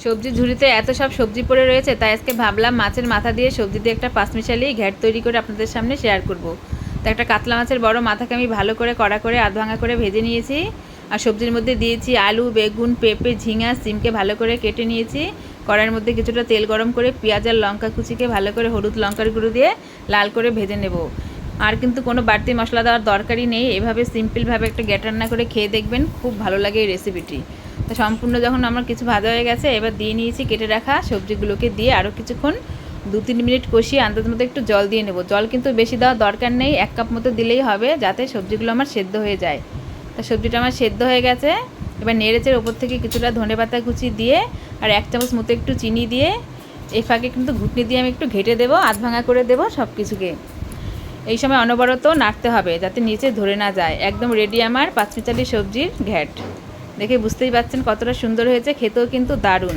সবজি ঝুড়িতে এত সব সবজি পড়ে রয়েছে, তাই আজকে ভাবলাম মাছের মাথা দিয়ে সবজি দিয়ে একটা পাঁচমিশালি ঘ্যাট তৈরি করে আপনাদের সামনে শেয়ার করব। তো একটা কাতলা মাছের বড় মাথাকে আমি ভালো করে কড়া করে আধ ভাঙা করে ভেজে নিয়েছি। আর সবজির মধ্যে দিয়েছি আলু, বেগুন, পেঁপে, ঝিঙা, সিমকে ভালো করে কেটে নিয়েছি। কড়াইয়ের মধ্যে কিছুটা তেল গরম করে পেঁয়াজ আর লঙ্কা কুচিকে ভালো করে হলুদ লঙ্কার গুঁড়ো দিয়ে লাল করে ভেজে নেব। আর কিন্তু কোনো বাড়তি মশলা দেওয়ার দরকারই নেই। এভাবে সিম্পলভাবে একটা ঘ্যাট রান্না করে খেয়ে দেখবেন, খুব ভালো লাগে এই রেসিপিটি। তো সম্পূর্ণ যখন আমার কিছু ভাজা হয়ে গেছে, এবার দিয়ে নিয়েছি কেটে রাখা সবজিগুলোকে দিয়ে আরও কিছুক্ষণ 2-3 মিনিট কষিয়ে আন্দাজ মতো একটু জল দিয়ে নেব। জল কিন্তু বেশি দেওয়ার দরকার নেই, 1 কাপ মতো দিলেই হবে, যাতে সবজিগুলো আমার সেদ্ধ হয়ে যায়। তা সবজিটা আমার সেদ্ধ হয়ে গেছে। এবার নেড়েচেড়ে ওপর থেকে কিছুটা ধনেপাতা কুচি দিয়ে আর 1 চামচ মতো একটু চিনি দিয়ে এই ফাঁকে কিন্তু ঘুটনি দিয়ে আমি একটু ঘেটে দেবো, আধ ভাঙা করে দেবো সব কিছুকে। এই সময় অনবরত নাড়তে হবে যাতে নিচে ধরে না যায়। একদম রেডি আমার পাঁচমিশালি সবজির ঘ্যাট। দেখে বুঝতেই পারছেন কতটা সুন্দর হয়েছে, খেতেও কিন্তু দারুণ।